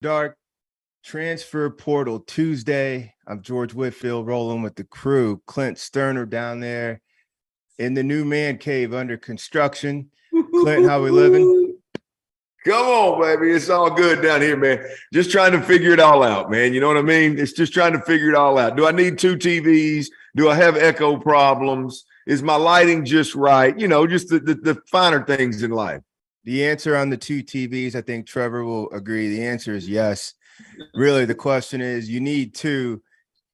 Dark Transfer Portal Tuesday. I'm George Whitfield rolling with the crew. Clint Stoerner down there in the new man cave under construction. Clint, how we living? Come on, baby. It's all good down here, man. Just trying to figure it all out, man. You know what I mean? It's just trying to figure it all out. Do I need 2 TVs? Do I have echo problems? Is my lighting just right? You know, just the finer things in life. The answer on the 2 TVs, I think Trevor will agree. The answer is yes. Really, the question is, you need 2.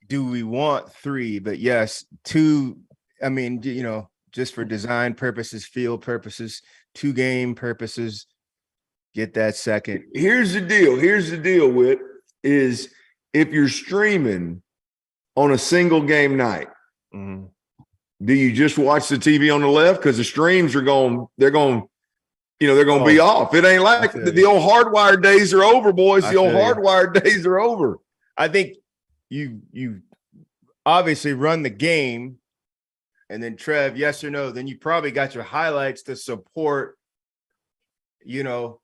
Do we want 3? But yes, 2. I mean, you know, just for design purposes, field purposes, 2 game purposes, get that second. Here's the deal, Whit, is if you're streaming on a single game night, do you just watch the TV on the left? Because the streams are they're going to be off. It ain't like the old hardwired days are over, boys. The old hardwired days are over. I think you obviously run the game, and then Trev, yes or no, then you probably got your highlights to support, you know,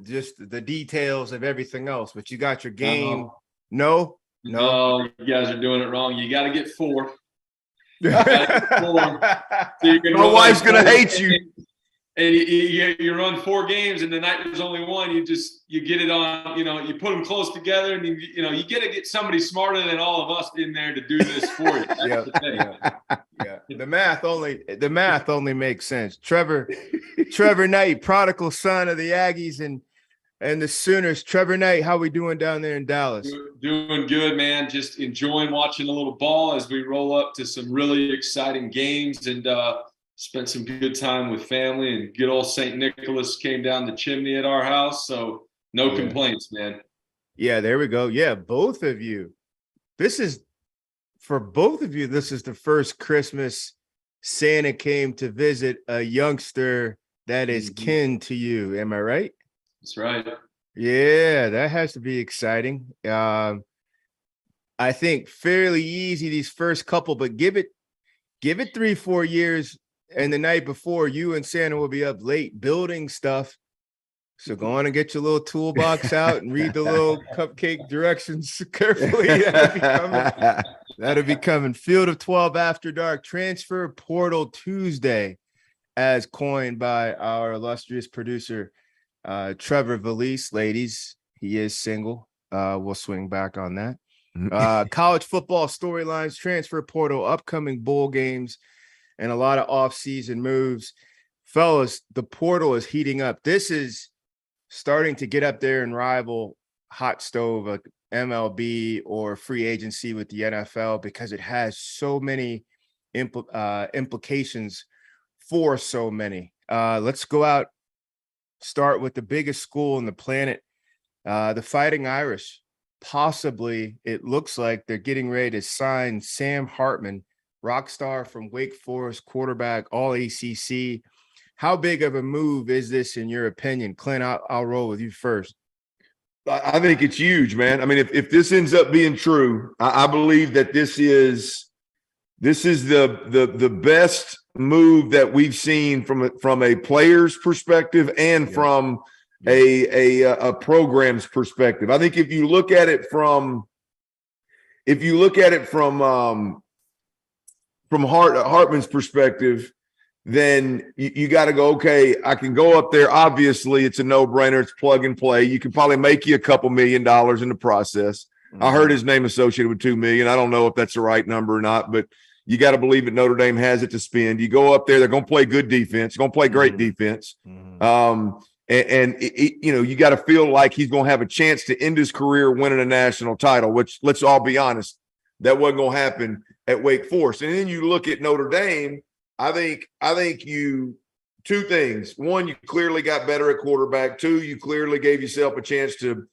just the details of everything else. But you got your game. No, you guys are doing it wrong. You got to get 4. So my wife's going to hate you. And you run 4 games, and the night there's only 1. You get it on. You know, you put them close together, and you got to get somebody smarter than all of us in there to do this for you. Yeah. The math only makes sense. Trevor Knight, prodigal son of the Aggies and the Sooners. Trevor Knight, how we doing down there in Dallas? Doing good, man. Just enjoying watching a little ball as we roll up to some really exciting games, and spent some good time with family, and good old St. Nicholas came down the chimney at our house. So no complaints, man. Yeah, there we go. Yeah, both of you. This is the first Christmas Santa came to visit a youngster that is kin to you. Am I right? That's right. Yeah, that has to be exciting. I think fairly easy these first couple, but give it 3-4 years. And the night before, you and Santa will be up late building stuff. So go on and get your little toolbox out and read the little cupcake directions carefully. That'll be coming. Field of 12 After Dark, Transfer Portal Tuesday, as coined by our illustrious producer, Trevor Valise. Ladies, he is single. We'll swing back on that. College football storylines, transfer portal, upcoming bowl games, and a lot of off-season moves. Fellas, the portal is heating up. This is starting to get up there and rival hot stove like MLB or free agency with the NFL, because it has so many implications for so many. Let's go out, start with the biggest school on the planet, the Fighting Irish. Possibly, it looks like they're getting ready to sign Sam Hartman, rock star from Wake Forest, quarterback, all ACC. How big of a move is this in your opinion? Clint, I'll roll with you first. I think it's huge, man. I mean, if this ends up being true, I believe that this is the best move that we've seen from a player's perspective and from a program's perspective. I think if you look at it from Hartman's perspective, then you got to go, okay, I can go up there. Obviously, it's a no-brainer. It's plug and play. You can probably make you a couple $1 million in the process. I heard his name associated with $2 million. I don't know if that's the right number or not, but you got to believe that Notre Dame has it to spend. You go up there, they're going to play good defense, going to play great defense. You got to feel like he's going to have a chance to end his career winning a national title, which, let's all be honest, that wasn't going to happen at Wake Forest. And then you look at Notre Dame, I think you two things. One, you clearly got better at quarterback. 2, you clearly gave yourself a chance to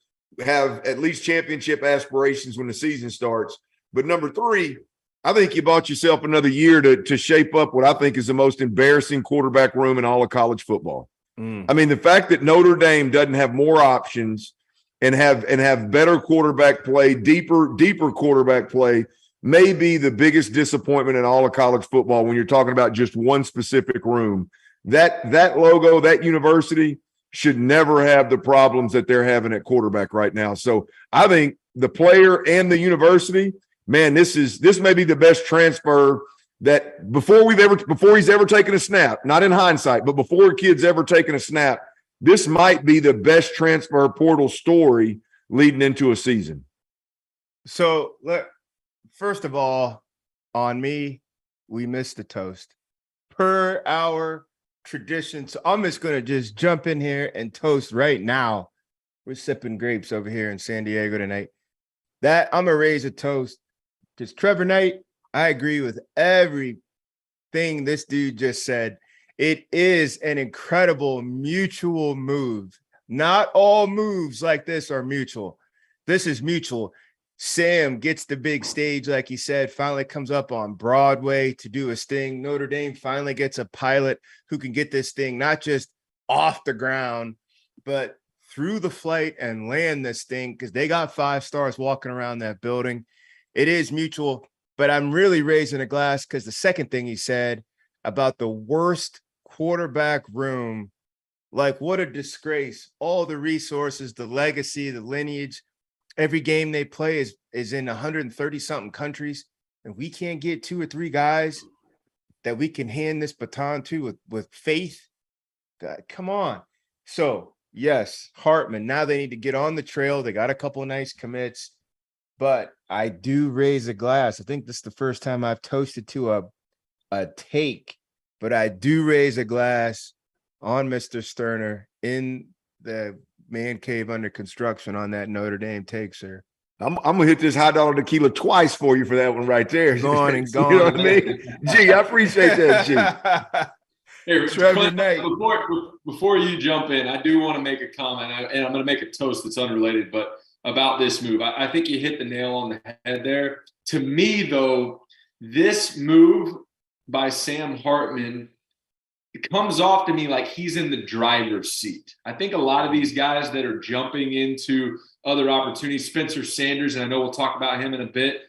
have at least championship aspirations when the season starts. But number 3, I think you bought yourself another year to shape up what I think is the most embarrassing quarterback room in all of college football. I mean, the fact that Notre Dame doesn't have more options and have better quarterback play, deeper quarterback play, may be the biggest disappointment in all of college football when you're talking about just one specific room. That logo, that university should never have the problems that they're having at quarterback right now. So I think the player and the university, man, this may be the best transfer that before he's ever taken a snap, not in hindsight, but before a kid's ever taken a snap, this might be the best transfer portal story leading into a season. So first of all, on me, we missed the toast per our tradition. So I'm just going to just jump in here and toast right now. We're sipping grapes over here in San Diego tonight. That I'm going to raise a toast because Trevor Knight, I agree with everything this dude just said. It is an incredible mutual move. Not all moves like this are mutual. This is mutual. Sam gets the big stage, like he said, finally comes up on Broadway to do his thing. Notre Dame finally gets a pilot who can get this thing not just off the ground, but through the flight and land this thing because they got 5 stars walking around that building. It is mutual, but I'm really raising a glass because the second thing he said about the worst quarterback room, like what a disgrace. All the resources, the legacy, the lineage, every game they play is in 130 something countries, and we can't get 2 or 3 guys that we can hand this baton to with faith. God, come on. So yes, Hartman, now they need to get on the trail. They got a couple of nice commits, but I do raise a glass. I think this is the first time I've toasted to a take, but I do raise a glass on Mr. Stoerner in the man cave under construction on that Notre Dame take, sir. I'm gonna hit this high dollar tequila twice for you for that one right there. Gone and gone. You know what I mean? Gee, I appreciate that, G. Hey, Trevor Clint, Knight. Before you jump in, I do want to make a comment, and I'm going to make a toast that's unrelated, but about this move. I think you hit the nail on the head there. To me, though, this move by Sam Hartman, it comes off to me like he's in the driver's seat. I think a lot of these guys that are jumping into other opportunities, Spencer Sanders, and I know we'll talk about him in a bit,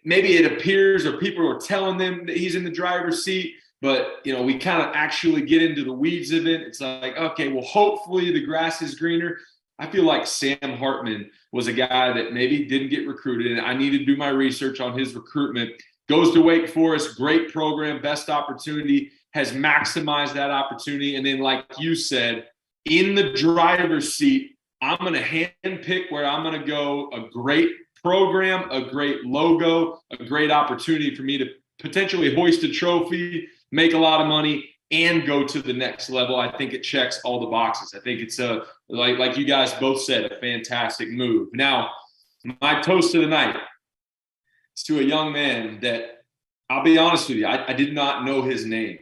maybe it appears or people are telling them that he's in the driver's seat, but, you know, we kind of actually get into the weeds of it. It's like, okay, well, hopefully the grass is greener. I feel like Sam Hartman was a guy that maybe didn't get recruited, and I need to do my research on his recruitment. Goes to Wake Forest, great program, best opportunity, has maximized that opportunity. And then, like you said, in the driver's seat, I'm going to hand pick where I'm going to go. A great program, a great logo, a great opportunity for me to potentially hoist a trophy, make a lot of money, and go to the next level. I think it checks all the boxes. I think it's like you guys both said, a fantastic move. Now, my toast of the night is to a young man that, I'll be honest with you, I did not know his name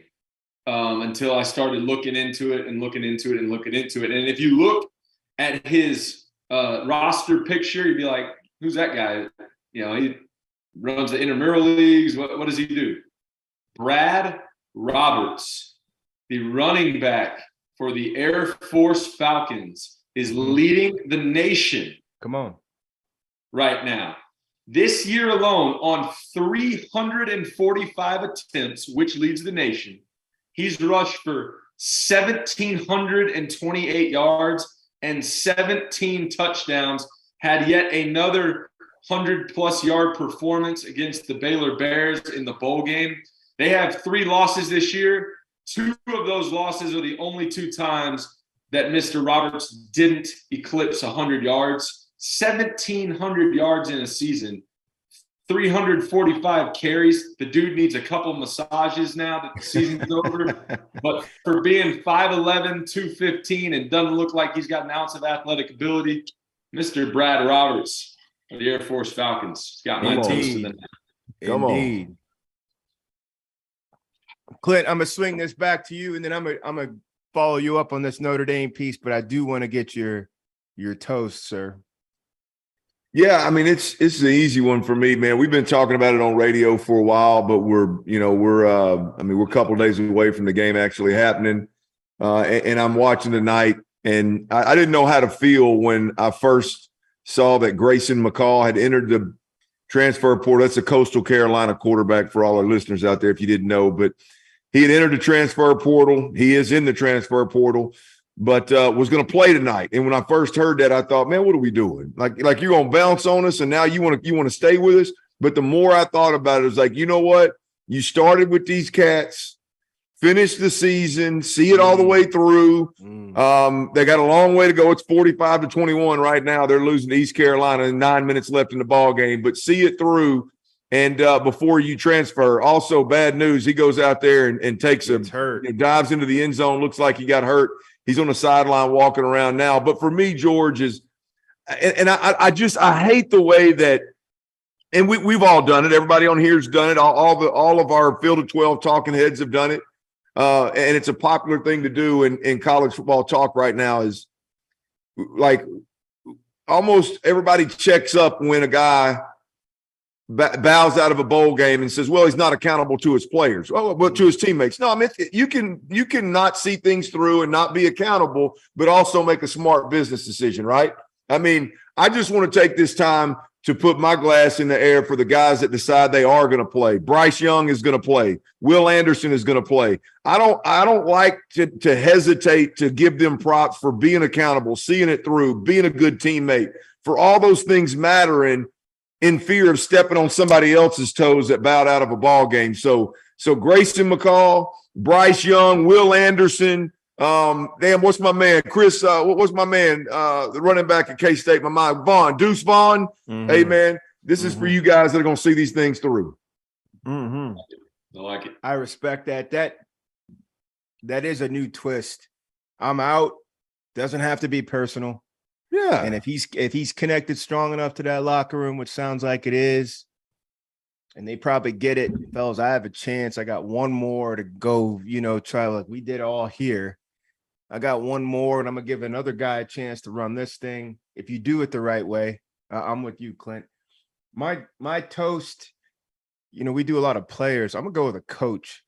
until I started looking into it. And if you look at his roster picture, you'd be like, who's that guy? You know, he runs the intramural leagues. What does he do? Brad Roberts, the running back for the Air Force Falcons, is leading the nation. Come on. Right now. This year alone, on 345 attempts, which leads the nation, he's rushed for 1,728 yards and 17 touchdowns, had yet another 100-plus yard performance against the Baylor Bears in the bowl game. They have 3 losses this year. 2 of those losses are the only 2 times that Mr. Roberts didn't eclipse 100 yards. 1,700 yards in a season, 345 carries. The dude needs a couple massages now that the season's over. But for being 5'11", 215, and doesn't look like he's got an ounce of athletic ability, Mr. Brad Roberts of the Air Force Falcons got my toast of the night. Come Indeed. on. Clint, I'm going to swing this back to you, and then I'm gonna follow you up on this Notre Dame piece, but I do want to get your toast, sir. Yeah, I mean, it's an easy one for me, man. We've been talking about it on radio for a while, but we're a couple of days away from the game actually happening. And I'm watching tonight, and I didn't know how to feel when I first saw that Grayson McCall had entered the transfer portal. That's a Coastal Carolina quarterback for all our listeners out there, if you didn't know, but he had entered the transfer portal. He is in the transfer portal. but was going to play tonight. And when I first heard that, I thought, man, what are we doing? Like you're going to bounce on us, and now you want to stay with us. But the more I thought about it, it was like, you know what? You started with these cats, finish the season, see it all the way through. They got a long way to go. It's 45-21 right now. They're losing to East Carolina and 9 minutes left in the ball game, but see it through. And before you transfer, also bad news. He goes out there and takes dives into the end zone. Looks like he got hurt. He's on the sideline walking around now. But for me, George I hate the way that, and we've all done it. Everybody on here's done it. All of our Field of 12 talking heads have done it. And it's a popular thing to do in college football talk right now. Is like almost everybody checks up when a guy bows out of a bowl game and says, well, he's not accountable to his players, but to his teammates. No, I mean, you can not see things through and not be accountable, but also make a smart business decision, right? I mean, I just want to take this time to put my glass in the air for the guys that decide they are going to play. Bryce Young is going to play. Will Anderson is going to play. I don't like to hesitate to give them props for being accountable, seeing it through, being a good teammate, for all those things mattering, in fear of stepping on somebody else's toes that bowed out of a ball game. So Grayson McCall, Bryce Young, Will Anderson, what's my man? Chris, what's my man? The running back at K-State, Deuce Vaughn. Hey, man, this is for you guys that are going to see these things through. I like it. I respect that. That is a new twist. I'm out. Doesn't have to be personal. Yeah. And if he's connected strong enough to that locker room, which sounds like it is, and they probably get it, fellas, I have a chance. I got one more to go, try like we did all here. I got one more, and I'm going to give another guy a chance to run this thing. If you do it the right way, I'm with you, Clint. My toast, we do a lot of players. I'm going to go with a coach.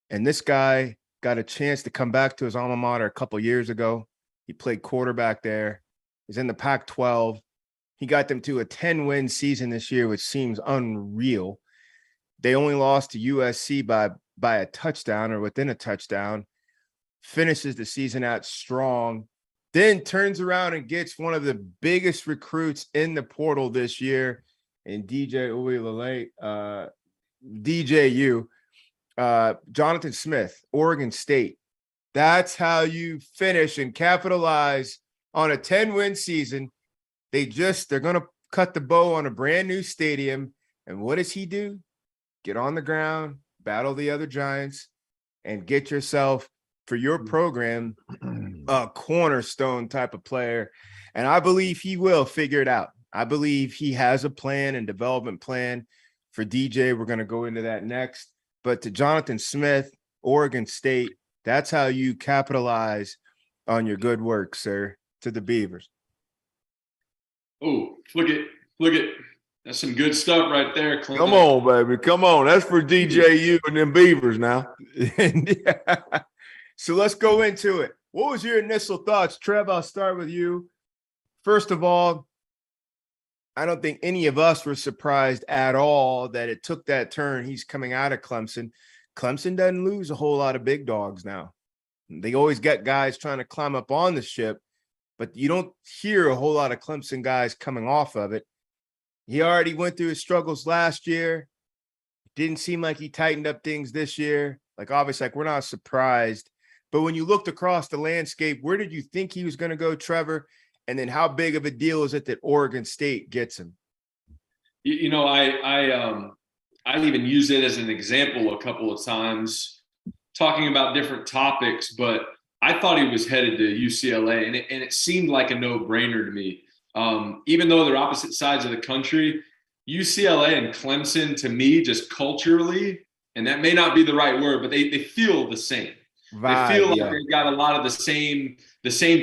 And this guy got a chance to come back to his alma mater a couple years ago. He played quarterback there. He's in the Pac-12. He got them to a 10-win season this year, which seems unreal. They only lost to USC by a touchdown or within a touchdown. Finishes the season out strong, then turns around and gets one of the biggest recruits in the portal this year in DJ Uiagalelei, DJU, Jonathan Smith, Oregon State. That's how you finish and capitalize on a 10-win season. They're going to cut the bow on a brand new stadium. And what does he do? Get on the ground, battle the other giants, and get yourself, for your program, a cornerstone type of player. And I believe he will figure it out. I believe he has a plan and development plan for DJ. We're going to go into that next. But to Jonathan Smith, Oregon State, that's how you capitalize on your good work, sir, to the Beavers. Oh, look at. That's some good stuff right there, Clint. Come on, baby. Come on. That's for DJU and them Beavers now. Yeah. So let's go into it. What was your initial thoughts? Trev, I'll start with you. First of all, I don't think any of us were surprised at all that it took that turn. He's coming out of Clemson. Clemson doesn't lose a whole lot of big dogs now. They always get guys trying to climb up on the ship, but you don't hear a whole lot of Clemson guys coming off of it. He already went through his struggles last year. Didn't seem like he tightened up things this year. Obviously, we're not surprised. But when you looked across the landscape, where did you think he was going to go, Trevor? And then how big of a deal is it that Oregon State gets him? I even used it as an example a couple of times, talking about different topics, but I thought he was headed to UCLA, and it seemed like a no-brainer to me. Even though they're opposite sides of the country, UCLA and Clemson, to me, just culturally, and that may not be the right word, but they feel the same. They feel like they've got a lot of the same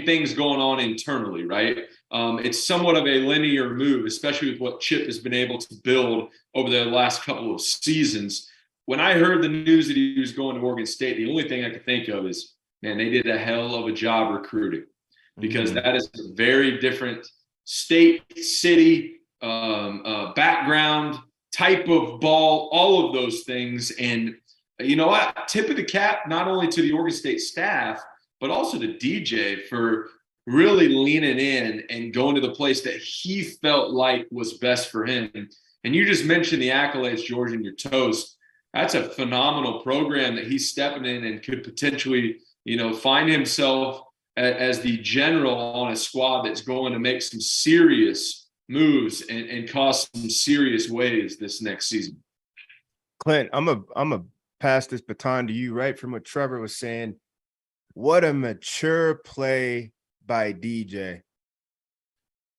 things going on internally, right? It's somewhat of a linear move, especially with what Chip has been able to build over the last couple of seasons. When I heard the news that he was going to Oregon State, the only thing I could think of is, man, they did a hell of a job recruiting, because that is a very different state, city, background, type of ball, all of those things. And you know what? Tip of the cap, not only to the Oregon State staff, but also to DJ for really leaning in and going to the place that he felt like was best for him. And you just mentioned the accolades, George, and your toast. That's a phenomenal program that he's stepping in and could potentially, find himself as the general on a squad that's going to make some serious moves and cause some serious waves this next season. Clint, I'm a pass this baton to you right from what Trevor was saying. What a mature play by DJ.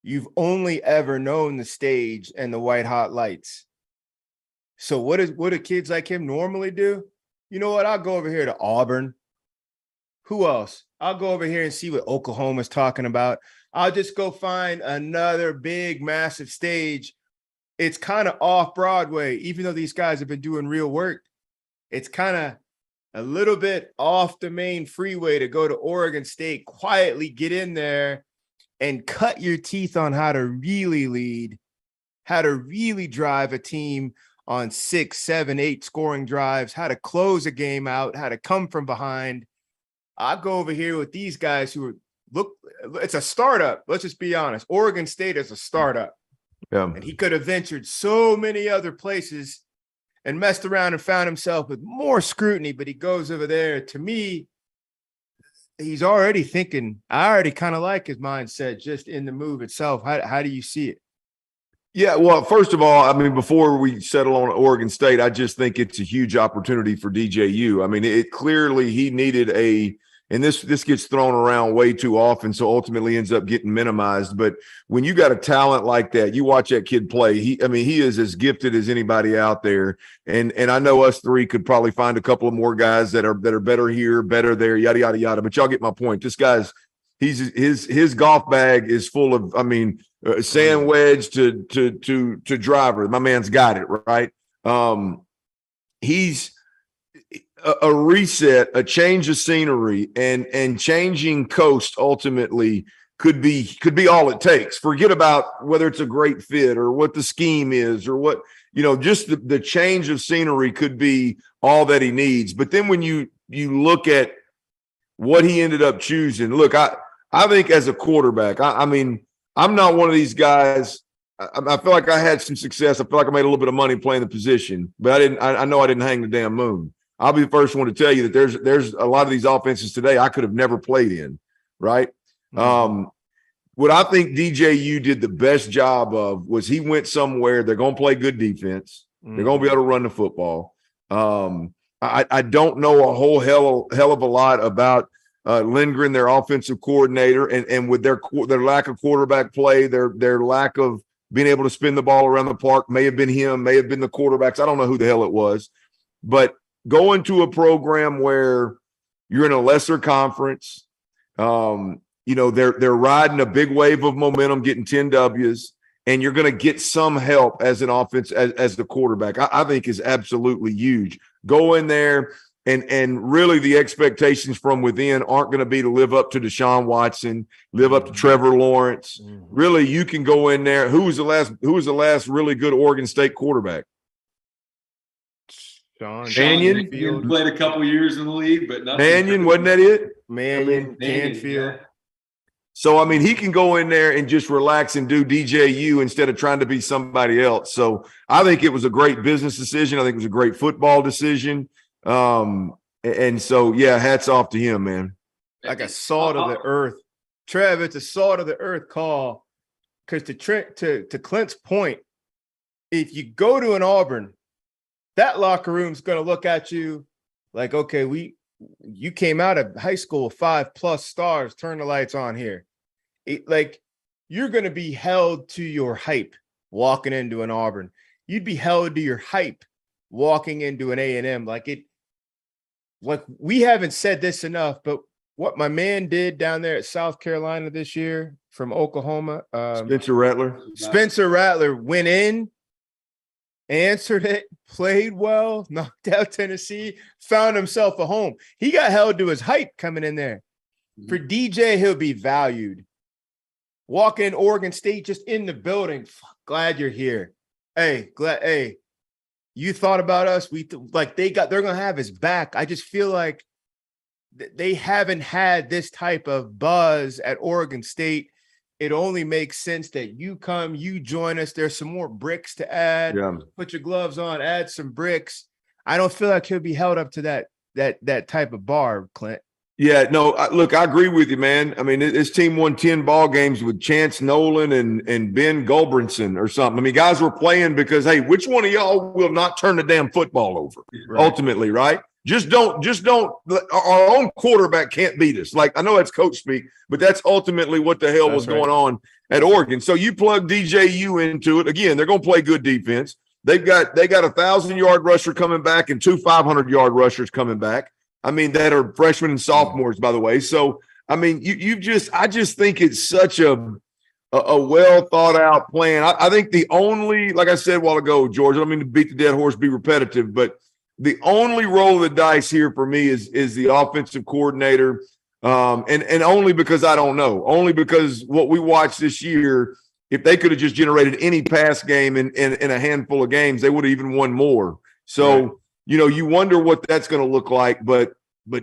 You've only ever known the stage and the white hot lights. So what do kids like him normally do? You know what? I'll go over here to Auburn. Who else? I'll go over here and see what Oklahoma's talking about. I'll just go find another big, massive stage. It's kind of off Broadway, even though these guys have been doing real work. It's kind of a little bit off the main freeway to go to Oregon State, quietly get in there and cut your teeth on how to really lead, how to really drive a team on 6, 7, 8 scoring drives, how to close a game out, how to come from behind. I'll go over here with these guys who it's a startup. Let's just be honest. Oregon State is a startup. Yeah. And he could have ventured so many other places and messed around and found himself with more scrutiny, but he goes over there. To me, he's already thinking, I already kind of like his mindset just in the move itself. How do you see it? Yeah, well, first of all, I mean, before we settle on Oregon State, I just think it's a huge opportunity for DJU. I mean, it clearly he needed and this gets thrown around way too often, so ultimately ends up getting minimized. But when you got a talent like that, you watch that kid play. He is as gifted as anybody out there. And I know us three could probably find a couple of more guys that are better here, better there, yada yada yada. But y'all get my point. This guy's his golf bag is full of, sand wedge to driver. My man's got it right. He's a reset, a change of scenery, and changing coast ultimately could be all it takes. Forget about whether it's a great fit or what the scheme is or what, just the change of scenery could be all that he needs. But then when you look at what he ended up choosing, look, I think as a quarterback, I mean, I'm not one of these guys. I feel like I had some success. I feel like I made a little bit of money playing the position, but I know I didn't hang the damn moon. I'll be the first one to tell you that there's a lot of these offenses today I could have never played in, right? Mm-hmm. What I think DJU did the best job of was he went somewhere. They're going to play good defense. Mm-hmm. They're going to be able to run the football. I don't know a whole hell of a lot about Lindgren, their offensive coordinator, and with their lack of quarterback play, their lack of being able to spin the ball around the park may have been him, may have been the quarterbacks. I don't know who the hell it was, but going to a program where you're in a lesser conference, they're riding a big wave of momentum, getting 10 W's, and you're going to get some help as an offense as the quarterback. I think is absolutely huge. Go in there, and really the expectations from within aren't going to be to live up to Deshaun Watson, live up to Trevor Lawrence. Mm-hmm. Really, you can go in there. Who was the last really good Oregon State quarterback? Mannion played a couple years in the league, but nothing. Mannion, wasn't that it? Mannion, Canfield. Yeah. So, I mean, he can go in there and just relax and do DJU instead of trying to be somebody else. So I think it was a great business decision. I think it was a great football decision. And so, yeah, hats off to him, man. Like a salt of the earth. Trev, it's a salt of the earth call. Because to Clint's point, if you go to an Auburn, that locker room's going to look at you like, okay, you came out of high school 5+ stars, turn the lights on here. You're going to be held to your hype walking into an Auburn. You'd be held to your hype walking into an A&M. Like we haven't said this enough, but what my man did down there at South Carolina this year from Oklahoma. Spencer Rattler went in, answered it, played well, knocked out Tennessee, found himself a home. He got held to his hype coming in there. For DJ, he'll be valued. Walking in Oregon State, just in the building. Glad you're here. Hey, you thought about us. They're gonna have his back. I just feel like they haven't had this type of buzz at Oregon State. It only makes sense that you come, you join us. There's some more bricks to add. Yeah. Put your gloves on, add some bricks. I don't feel like he'll be held up to that type of bar, Clint. Yeah, no, look, I agree with you, man. I mean, this team won 10 ball games with Chance Nolan and Ben Gulbranson or something. I mean, guys were playing because, hey, which one of y'all will not turn the damn football over? Right. Ultimately, right? Just don't. Our own quarterback can't beat us. Like, I know that's coach speak, but that's ultimately what the hell was going on at Oregon. So you plug DJ U into it. Again, they're going to play good defense. They got a 1,000-yard rusher coming back and 2 500-yard rushers coming back. I mean, that are freshmen and sophomores, by the way. So, I mean, I just think it's such a well thought out plan. I think the only, like I said a while ago, George, I don't mean to beat the dead horse, be repetitive, but the only roll of the dice here for me is the offensive coordinator. And only because I don't know, only because what we watched this year, if they could have just generated any pass game in a handful of games, they would have even won more. So, right. You wonder what that's going to look like, but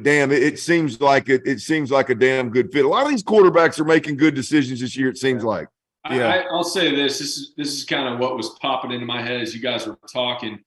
damn, it seems like it seems like a damn good fit. A lot of these quarterbacks are making good decisions this year. It seems like. Yeah, I'll say this. This is kind of what was popping into my head as you guys were talking.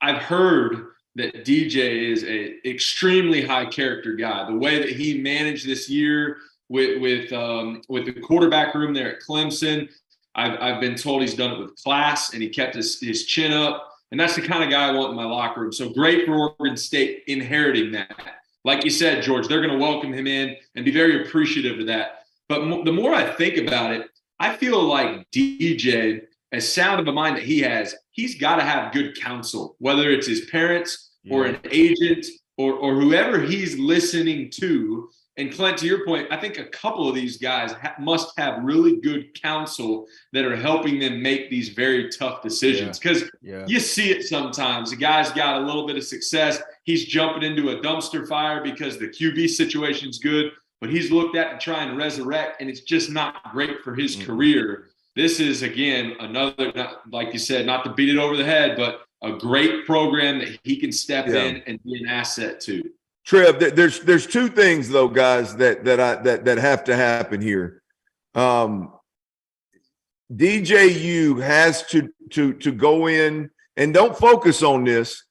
I've heard that DJ is a extremely high character guy. The way that he managed this year with the quarterback room there at Clemson, I've been told he's done it with class and he kept his chin up. And that's the kind of guy I want in my locker room. So great for Oregon State inheriting that. Like you said, George, they're going to welcome him in and be very appreciative of that. But the more I think about it, I feel like DJ, as sound of a mind that he has, he's got to have good counsel, whether it's his parents or an agent or whoever he's listening to. And Clint, to your point, I think a couple of these guys must have really good counsel that are helping them make these very tough decisions. Because you see it sometimes. The guy's got a little bit of success. He's jumping into a dumpster fire because the QB situation's good, but he's looked at to try and resurrect, and it's just not great for his career. This is, again, another, like you said, not to beat it over the head, but a great program that he can step in and be an asset to. Trev, there's two things though, guys, that have to happen here. DJU has to go in and don't focus on this,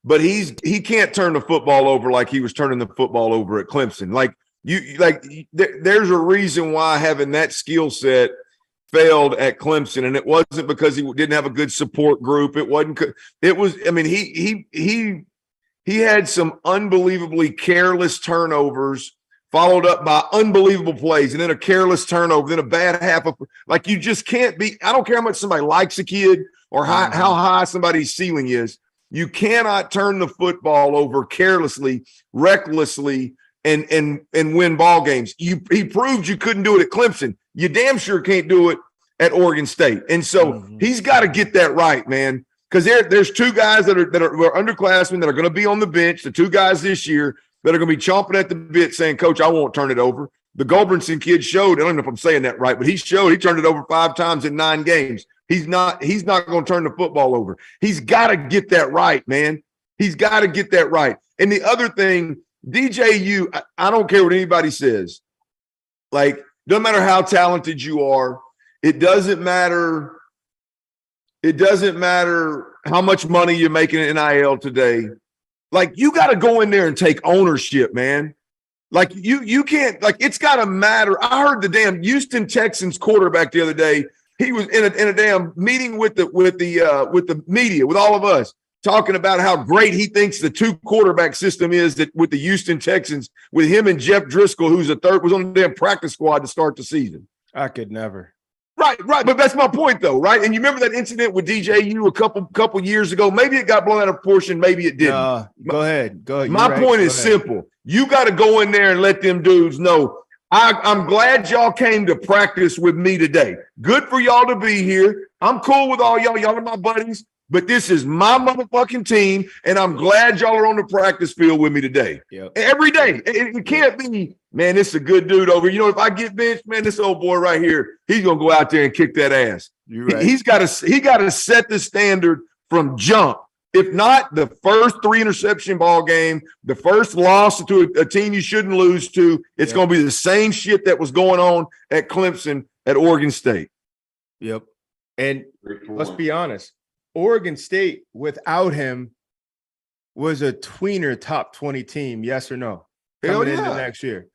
but he can't turn the football over like he was turning the football over at Clemson. There's a reason why having that skill set failed at Clemson, and it wasn't because he didn't have a good support group. He had some unbelievably careless turnovers followed up by unbelievable plays and then a careless turnover, then a bad half of – like you just can't be – I don't care how much somebody likes a kid or how high somebody's ceiling is. You cannot turn the football over carelessly, recklessly, and win ball games. He proved you couldn't do it at Clemson. You damn sure can't do it at Oregon State. And so he's got to get that right, man. Because there's two guys that are underclassmen that are going to be on the bench, the two guys this year that are going to be chomping at the bit saying, Coach, I won't turn it over. The Gulbranson kid showed, I don't know if I'm saying that right, but he turned it over 5 times in 9 games. He's not going to turn the football over. He's got to get that right, man. He's got to get that right. And the other thing, DJU, I don't care what anybody says. Like, doesn't matter how talented you are. It doesn't matter how much money you're making in NIL today. Like, you got to go in there and take ownership, man. Like, you can't, like, it's got to matter. I heard the damn Houston Texans quarterback the other day. He was in a damn meeting with the media, with all of us, talking about how great he thinks the 2 quarterback system is that with the Houston Texans, with him and Jeff Driscoll, who's was on the damn practice squad to start the season. I could never. Right. But that's my point, though, right? And you remember that incident with DJU a couple years ago? Maybe it got blown out of proportion. Maybe it didn't. Go ahead. My point is simple. You got to go in there and let them dudes know, I'm glad y'all came to practice with me today. Good for y'all to be here. I'm cool with all y'all. Y'all are my buddies. But this is my motherfucking team, and I'm glad y'all are on the practice field with me today. Yep. Every day. It can't be, man, this is a good dude over. You know, if I get benched, man, this old boy right here, he's going to go out there and kick that ass. You're right. He got to set the standard from jump If not, the first 3 interception ball game, the first loss to a team you shouldn't lose to, it's going to be the same shit that was going on at Clemson at Oregon State. Yep. And let's be honest, Oregon State without him was a tweener top 20 team, yes or no? Coming into next year.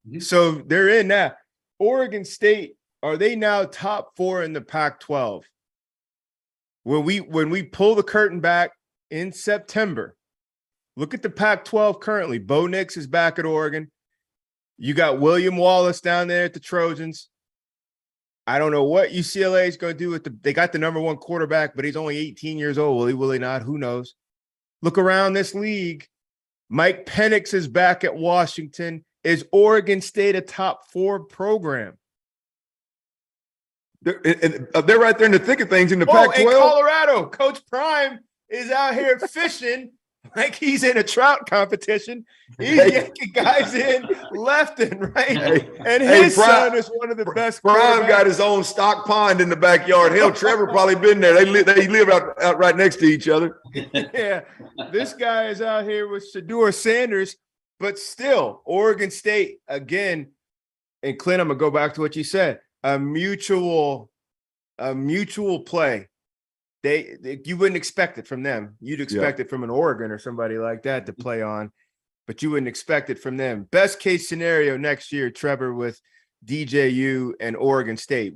Mm-hmm. So they're in now. Oregon State, are they now top 4 in the Pac-12? When we pull the curtain back in September, look at the Pac-12 currently. Bo Nix is back at Oregon. You got William Wallace down there at the Trojans. I don't know what UCLA is going to do with they got the number 1 quarterback, but he's only 18 years old. Will he not? Who knows? Look around this league. Mike Penix is back at Washington. Is Oregon State a top 4 program? They're right there in the thick of things in the Pac-12. In Colorado, Coach Prime is out here fishing like he's in a trout competition. He's yanking guys in left and right. And his son is one of the best. Prime got his own stock pond in the backyard. Hell, Trevor probably been there. They live out right next to each other. Yeah. This guy is out here with Shedeur Sanders, but still, Oregon State, again, and Clint, I'm going to go back to what you said. A mutual play. You wouldn't expect it from them. You'd expect it from an Oregon or somebody like that to play on, but you wouldn't expect it from them. Best case scenario next year, Trevor, with DJU and Oregon State.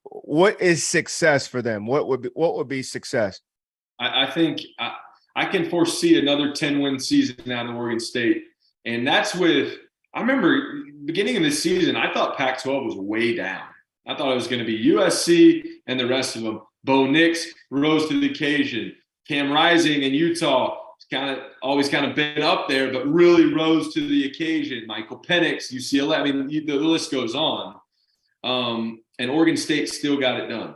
What is success for them? What would be success? I think I can foresee another 10-win season out of Oregon State, and that's with. I remember beginning of this season, I thought Pac-12 was way down. I thought it was going to be USC and the rest of them. Bo Nix rose to the occasion. Cam Rising in Utah always kind of been up there, but really rose to the occasion. Michael Penix, UCLA. I mean, the list goes on. And Oregon State still got it done.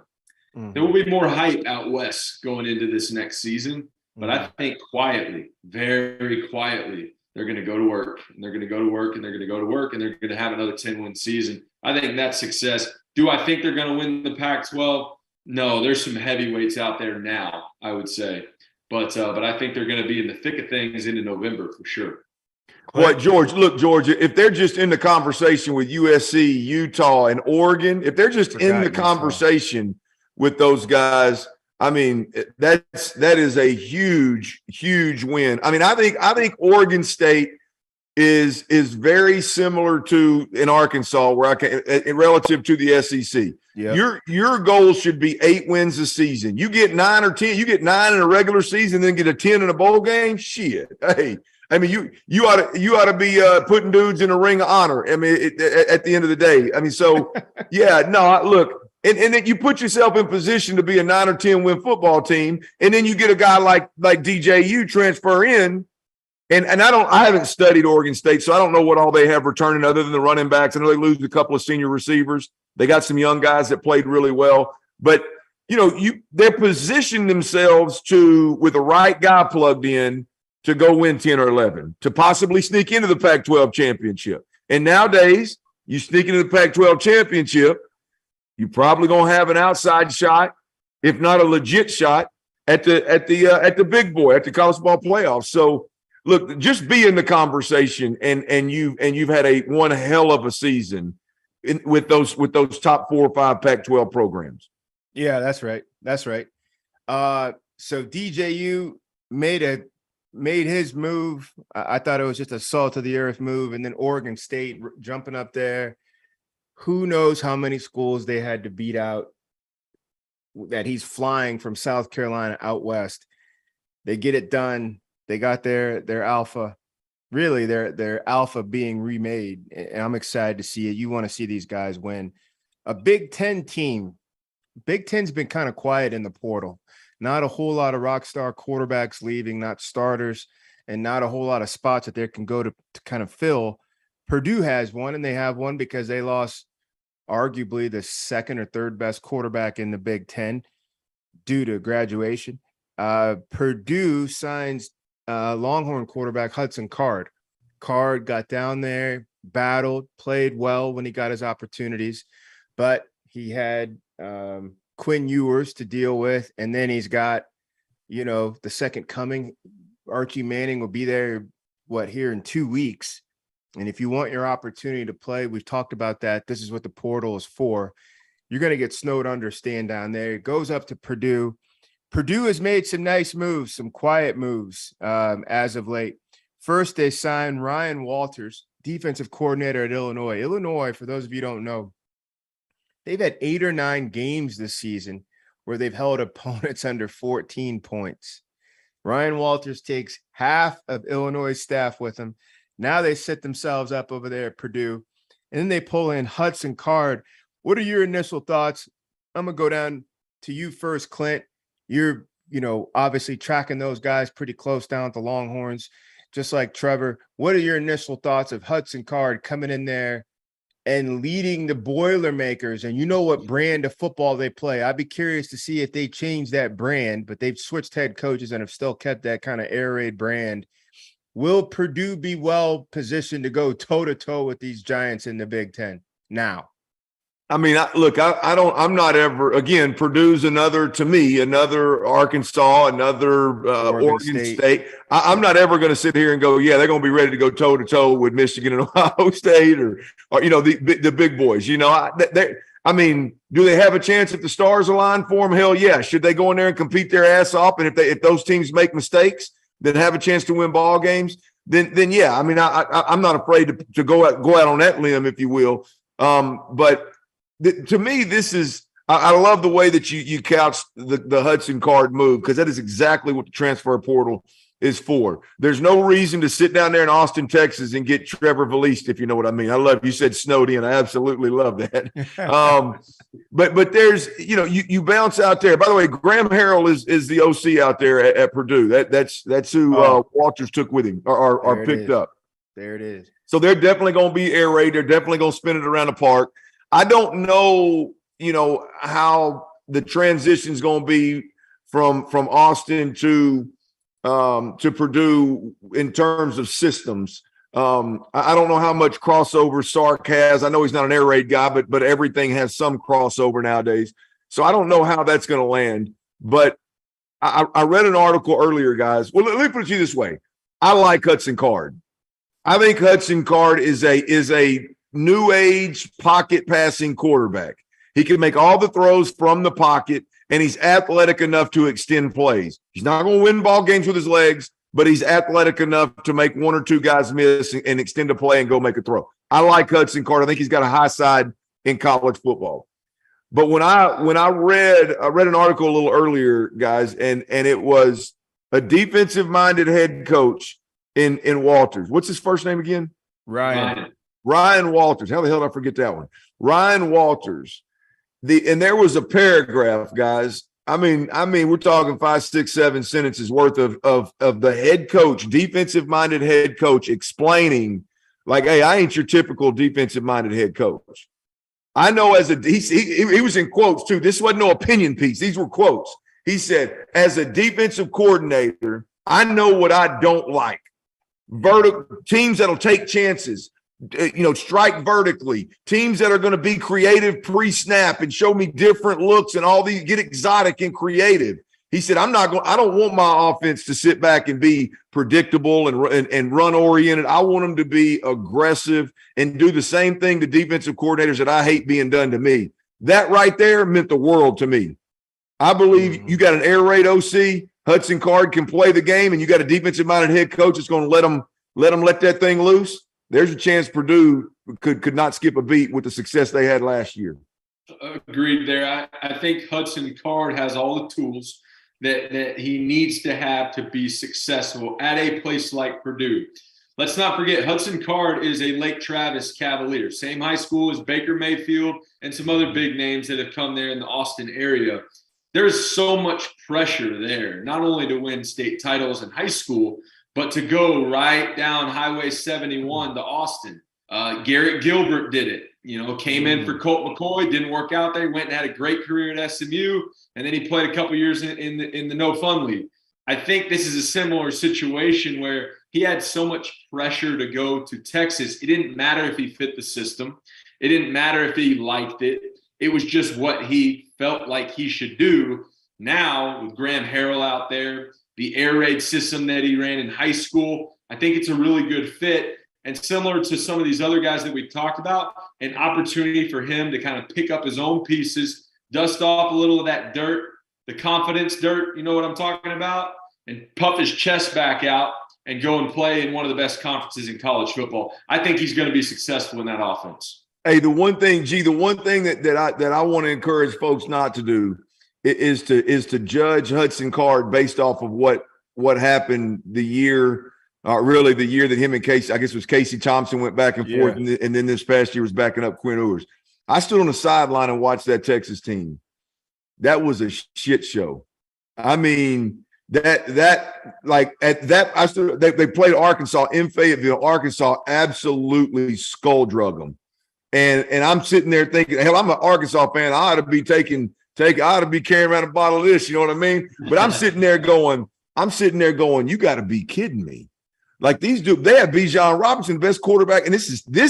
Mm-hmm. There will be more hype out west going into this next season, but I think quietly, very quietly, they're going to go to work, and they're going to go to work, and they're going to go to work, and they're going to have another 10-win season. I think that's success. Do I think they're going to win the Pac-12? No, there's some heavyweights out there now, I would say. But I think they're going to be in the thick of things into November for sure. What, George, look, Georgia, if they're just in the conversation with USC, Utah, and Oregon, if they're just in the conversation with those guys, I mean, that is a huge, huge win. I mean, I think Oregon State is very similar to in Arkansas, where relative to the SEC. Yep. Your goal should be 8 wins a season. You get 9 or 10. You get 9 in a regular season, then get a 10 in a bowl game. Shit, hey, I mean, you ought to be putting dudes in a ring of honor. I mean, at the end of the day, I mean, so yeah, no, look. And then you put yourself in position to be a 9 or 10 win football team, and then you get a guy like DJU transfer in, and I haven't studied Oregon State, so I don't know what all they have returning other than the running backs. I know they lose a couple of senior receivers. They got some young guys that played really well, but they're positioned themselves with the right guy plugged in to go win 10 or 11, to possibly sneak into the Pac-12 championship. And nowadays, you sneak into the Pac-12 championship, you're probably going to have an outside shot, if not a legit shot, at the big boy, at the college ball playoffs. So, look, just be in the conversation, and you've had one hell of a season with those top 4 or 5 Pac-12 programs. Yeah, that's right. That's right. So DJU made his move. I thought it was just a salt of the earth move, and then Oregon State jumping up there. Who knows how many schools they had to beat out that he's flying from South Carolina out west. They get it done. They got their alpha, really their alpha being remade. And I'm excited to see it. You want to see these guys win. A Big Ten team. Big Ten's been kind of quiet in the portal. Not a whole lot of rock star quarterbacks leaving, not starters, and not a whole lot of spots that they can go to kind of fill. Purdue has one, and they have one because they lost arguably the second or third best quarterback in the Big Ten due to graduation. Purdue signs Longhorn quarterback Hudson Card. Card got down there, battled, played well when he got his opportunities, but he had Quinn Ewers to deal with, and then he's got the second coming. Archie Manning will be there, here in 2 weeks. And if you want your opportunity to play, we've talked about that. This is what the portal is for. You're going to get snowed under staying down there. It goes up to Purdue. Purdue has made some nice moves, some quiet moves as of late. First, they signed Ryan Walters, defensive coordinator at Illinois. Illinois, for those of you who don't know, they've had 8 or 9 games this season where they've held opponents under 14 points. Ryan Walters takes half of Illinois' staff with him. Now they set themselves up over there at Purdue. And then they pull in Hudson Card. What are your initial thoughts? I'm going to go down to you first, Clint. You're, obviously tracking those guys pretty close down at the Longhorns, just like Trevor. What are your initial thoughts of Hudson Card coming in there and leading the Boilermakers? And you know what brand of football they play. I'd be curious to see if they change that brand, but they've switched head coaches and have still kept that kind of air raid brand. Will Purdue be well positioned to go toe-to-toe with these giants in the Big Ten now? I mean, I'm not ever, again, Purdue's another Arkansas, another Oregon State. I'm not ever going to sit here and go, yeah, they're going to be ready to go toe-to-toe with Michigan and Ohio State or the big boys. I mean, do they have a chance if the stars align for them? Hell yeah. Should they go in there and compete their ass off? And if those teams make mistakes, then have a chance to win ball games, then yeah. I mean, I'm not afraid to go out on that limb, if you will. But to me, this is I love the way that you couch the Hudson Card move, because that is exactly what the transfer portal is for. There's no reason to sit down there in Austin, Texas, and get Trevor Valiste, if you know what I mean. I love you said snowed in. I absolutely love that. But there's you bounce out there. By the way, Graham Harrell is the OC out there at Purdue. That's who Walters took with him or picked up. There it is. So they're definitely going to be air raid. They're definitely going to spin it around the park. I don't know, how the transition is going to be from Austin to Purdue in terms of systems. I don't know how much crossover Sark has. I know he's not an air raid guy, but everything has some crossover nowadays. So I don't know how that's going to land. But I read an article earlier, guys. Well, let me put it to you this way. I like Hudson Card. I think Hudson Card is a new age pocket passing quarterback. He can make all the throws from the pocket, and he's athletic enough to extend plays. He's not going to win ball games with his legs, but he's athletic enough to make 1 or 2 guys miss and extend a play and go make a throw. I like Hudson Card. I think he's got a high side in college football. But when I read an article a little earlier, guys, and it was a defensive minded head coach in Walters. What's his first name again? Ryan Walters. How the hell did I forget that one? Ryan Walters. And there was a paragraph, guys. I mean, we're talking 5, 6, 7 sentences worth of the head coach, defensive-minded head coach, explaining, like, hey, I ain't your typical defensive-minded head coach. I know he was in quotes too. This wasn't no opinion piece. These were quotes. He said, as a defensive coordinator, I know what I don't like. Teams that'll take chances. Strike vertically, teams that are going to be creative pre-snap and show me different looks and all these, get exotic and creative. He said, I don't want my offense to sit back and be predictable and run oriented. I want them to be aggressive and do the same thing to defensive coordinators that I hate being done to me. That right there meant the world to me. I believe you got an air raid OC, Hudson Card can play the game, and you got a defensive minded head coach that's going to let that thing loose. There's a chance Purdue could not skip a beat with the success they had last year. Agreed there. I think Hudson Card has all the tools that he needs to have to be successful at a place like Purdue. Let's not forget, Hudson Card is a Lake Travis Cavalier, same high school as Baker Mayfield and some other big names that have come there in the Austin area. There's so much pressure there, not only to win state titles in high school, but to go right down Highway 71 to Austin. Garrett Gilbert did it, came in for Colt McCoy, didn't work out there, went and had a great career at SMU, and then he played a couple years in the No Fun League. I think this is a similar situation where he had so much pressure to go to Texas. It didn't matter if he fit the system. It didn't matter if he liked it. It was just what he felt like he should do. Now with Graham Harrell out there, the air raid system that he ran in high school, I think it's a really good fit. And similar to some of these other guys that we talked about, an opportunity for him to kind of pick up his own pieces, dust off a little of that dirt, the confidence dirt, you know what I'm talking about, and puff his chest back out and go and play in one of the best conferences in college football. I think he's going to be successful in that offense. Hey, the one thing that I want to encourage folks not to do is to judge Hudson Card based off of what happened the year that him and Casey, I guess it was Casey Thompson, went back and forth, and then this past year was backing up Quinn Ewers. I stood on the sideline and watched that Texas team. That was a shit show. I mean, they played Arkansas in Fayetteville. Arkansas absolutely skull drug them. And I'm sitting there thinking, hell, I'm an Arkansas fan. I ought to be I ought to be carrying around a bottle of this, you know what I mean? But I'm sitting there going, you got to be kidding me. Like these dudes, they have Bijan Robinson, the best quarterback, and this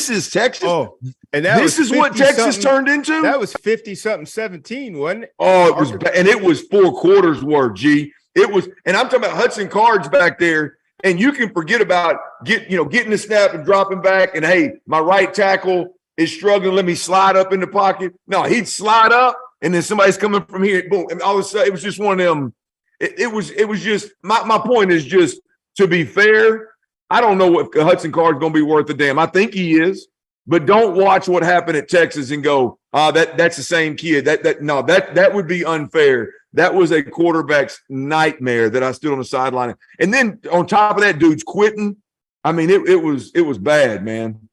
is Texas. Oh, and this is what Texas turned into. That was 50-17, wasn't it? Oh, it was, and it was 4 quarters worth. G, it was, and I'm talking about Hudson Cards back there, and you can forget about getting the snap and dropping back, and hey, my right tackle is struggling. Let me slide up in the pocket. No, he'd slide up, and then somebody's coming from here. Boom, and all of a sudden, it was just one of them. It was just my point is just to be fair. I don't know if Hudson Card's going to be worth a damn. I think he is, but don't watch what happened at Texas and go, that's the same kid. That would be unfair. That was a quarterback's nightmare that I stood on the sideline. And then on top of that, dude's quitting. I mean, it was bad, man.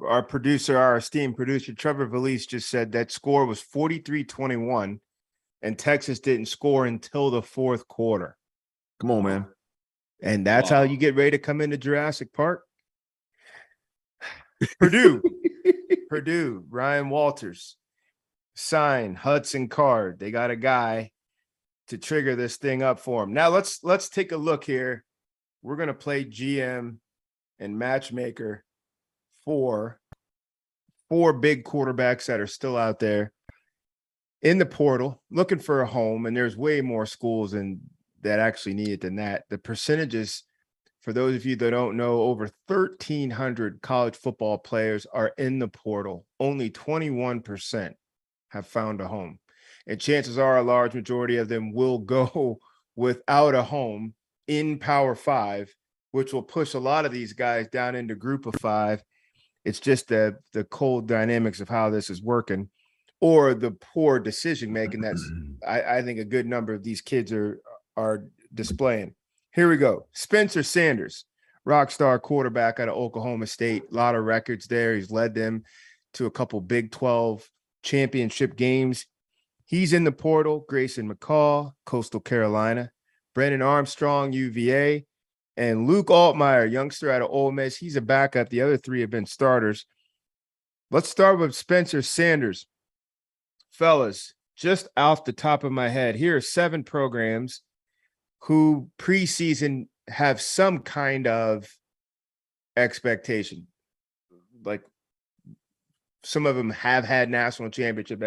Our esteemed producer, Trevor Valise, just said that score was 43-21, and Texas didn't score until the fourth quarter. Come on, man. And that's how you get ready to come into Jurassic Park. Purdue, Ryan Walters, sign Hudson Card. They got a guy to trigger this thing up for him. Now let's take a look here. We're going to play GM and matchmaker for 4 big quarterbacks that are still out there in the portal looking for a home. And there's way more schools that actually need it than that. The percentages, for those of you that don't know, over 1,300 college football players are in the portal. Only 21% have found a home. And chances are a large majority of them will go without a home in Power 5, which will push a lot of these guys down into Group of 5. It's just the cold dynamics of how this is working, or the poor decision making that's I think a good number of these kids are displaying. Here we go. Spencer Sanders, rock star quarterback out of Oklahoma State. A lot of records there. He's led them to a couple Big 12 championship games. He's in the portal. Grayson McCall, Coastal Carolina. Brennan Armstrong, UVA. And Luke Altmaier, youngster out of Ole Miss. He's a backup. The other 3 have been starters. Let's start with Spencer Sanders. Fellas, just off the top of my head, here are 7 programs who preseason have some kind of expectation. Like some of them have had national championship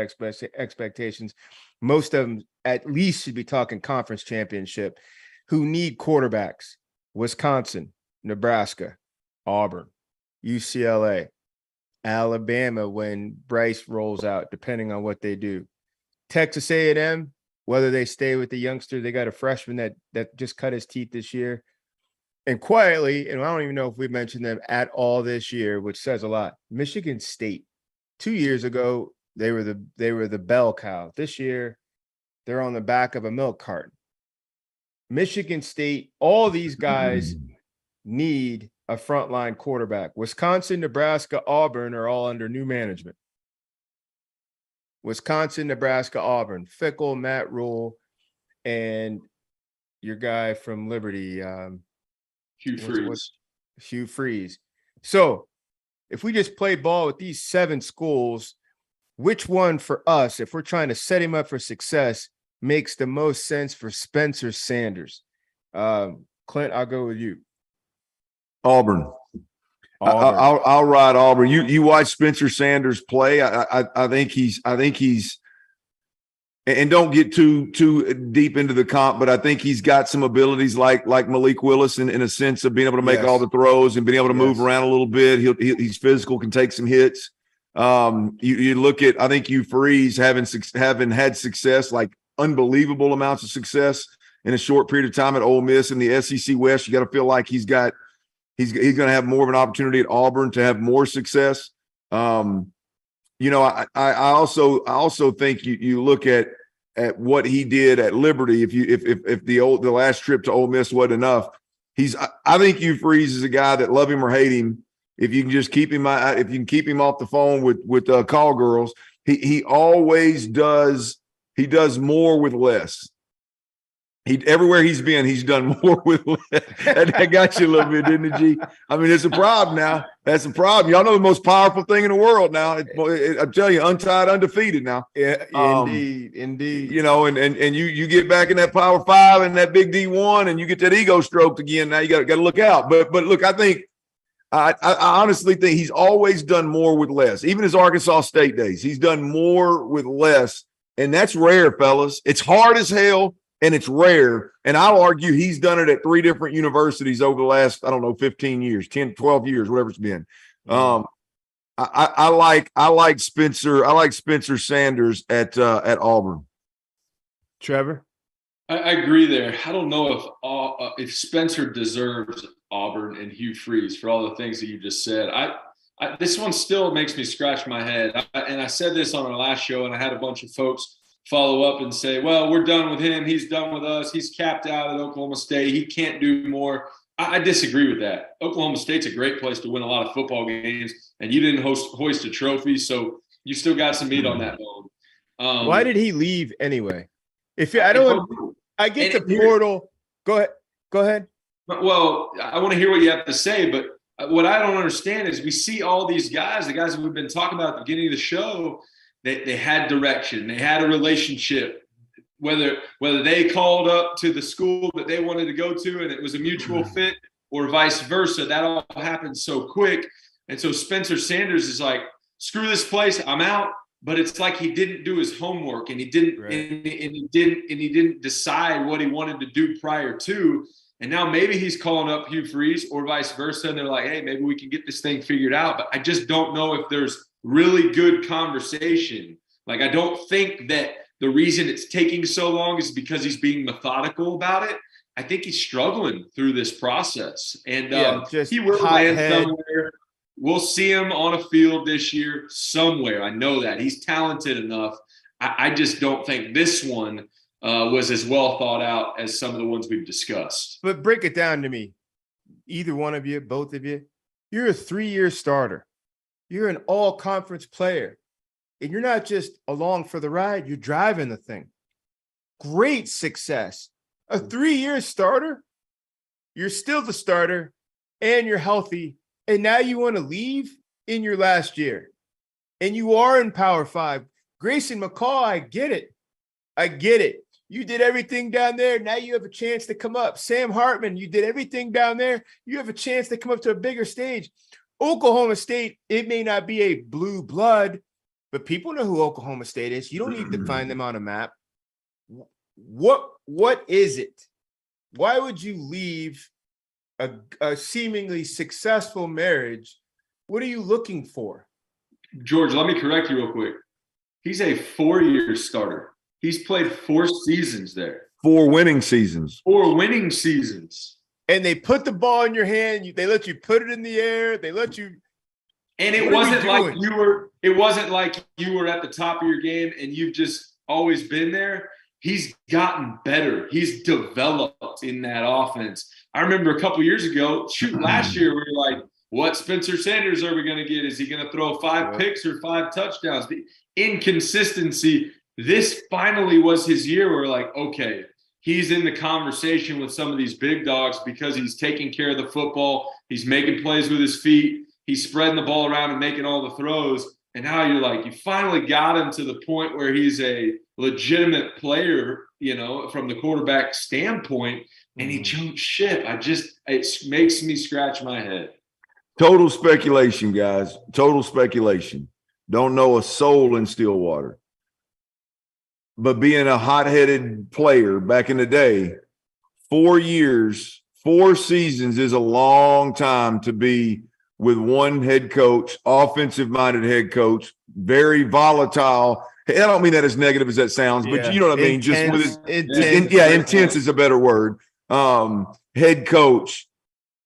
expectations. Most of them at least should be talking conference championship, who need quarterbacks. Wisconsin, Nebraska, Auburn, UCLA, Alabama when Bryce rolls out, depending on what they do. Texas A&M, whether they stay with the youngster, they got a freshman that just cut his teeth this year. And quietly, and I don't even know if we mentioned them at all this year, which says a lot. Michigan State, 2 years ago, they were the bell cow. This year, they're on the back of a milk carton. Michigan State, all these guys need a frontline quarterback. Wisconsin, Nebraska, Auburn are all under new management. Wisconsin, Nebraska, Auburn, Fickle, Matt Rule, and your guy from Liberty, Hugh Freeze. So if we just play ball with these 7 schools, which one for us, if we're trying to set him up for success, makes the most sense for Spencer Sanders? Clint, I'll go with you. Auburn. I'll ride Auburn. You watch Spencer Sanders play. I think he's and don't get too deep into the comp, but I think he's got some abilities like Malik Willis in a sense of being able to make all the throws and being able to move around a little bit. He's physical, can take some hits. You look at, I think Hugh Freeze having had success, like unbelievable amounts of success in a short period of time at Ole Miss in the SEC West. You got to feel like he's going to have more of an opportunity at Auburn to have more success. I also think you look at what he did at Liberty. If the last trip to Ole Miss wasn't enough, I think Hugh Freeze is a guy that, love him or hate him, if you can just keep him off the phone with call girls, he always does. He does more with less. Everywhere he's been, he's done more with less. That got you a little bit, didn't it, G? I mean, it's a problem now. That's a problem. Y'all know the most powerful thing in the world now. I tell you, untied, undefeated now. Yeah, indeed. You know, and you get back in that Power 5 and that big D1, and you get that ego stroked again. Now you got to look out. But look, I honestly think he's always done more with less. Even his Arkansas State days, he's done more with less, and that's rare, fellas. It's hard as hell. And it's rare. And I'll argue he's done it at 3 different universities over the last, 15 years, 10, 12 years, whatever it's been. I like Spencer Sanders at Auburn. Trevor? I agree there. I don't know if Spencer deserves Auburn and Hugh Freeze for all the things that you just said. This one still makes me scratch my head. And I said this on our last show, and I had a bunch of folks follow up and say, well, we're done with him. He's done with us. He's capped out at Oklahoma State. He can't do more. I disagree with that. Oklahoma State's a great place to win a lot of football games, and you didn't hoist a trophy, so you still got some meat on that bone. Why did he leave anyway? I get the portal. Go ahead. Well, I want to hear what you have to say, but what I don't understand is we see all these guys, the guys that we've been talking about at the beginning of the show, they had direction, they had a relationship, whether they called up to the school that they wanted to go to and it was a mutual fit or vice versa. That all happened so quick. And so Spencer Sanders is like, screw this place, I'm out. But it's like he didn't do his homework, and he didn't and he didn't decide what he wanted to do prior to. And now maybe he's calling up Hugh Freeze or vice versa, and they're like, hey, maybe we can get this thing figured out. But I just don't know if there's really good conversation. Like, I don't think that the reason it's taking so long is because he's being methodical about it. I think he's struggling through this process. And he will land somewhere. We'll see him on a field this year somewhere. I know that. He's talented enough. I just don't think this one was as well thought out as some of the ones we've discussed. But break it down to me. Either one of you, both of you, you're a 3-year starter. You're an all-conference player. And you're not just along for the ride, you're driving the thing. Great success. A 3-year starter, you're still the starter, and you're healthy. And now you want to leave in your last year. And you are in Power 5. Grayson McCall, I get it. You did everything down there. Now you have a chance to come up. Sam Hartman, you did everything down there. You have a chance to come up to a bigger stage. Oklahoma State, it may not be a blue blood, but people know who Oklahoma State is. You don't need to find them on a map. What is it? Why would you leave a seemingly successful marriage? What are you looking for? George, let me correct you real quick. He's a 4-year starter. He's played 4 seasons there. 4 winning seasons. 4 winning seasons. And they put the ball in your hand. They let you put it in the air. They let you. And it wasn't like you were. It wasn't like you were at the top of your game and you've just always been there. He's gotten better. He's developed in that offense. I remember a couple years ago, last year, we were like, what Spencer Sanders are we going to get? Is he going to throw 5 picks or 5 touchdowns? The inconsistency. This finally was his year where, like, okay, he's in the conversation with some of these big dogs because he's taking care of the football. He's making plays with his feet. He's spreading the ball around and making all the throws. And now you're like, you finally got him to the point where he's a legitimate player, you know, from the quarterback standpoint, and he jumped ship. It makes me scratch my head. Total speculation, guys. Total speculation. Don't know a soul in Stillwater. but being a hot-headed player back in the day, 4 years, 4 seasons is a long time to be with one head coach, offensive-minded head coach, very volatile. I don't mean that as negative as that sounds, but you know what I mean? Just with his intense is a better word. Head coach.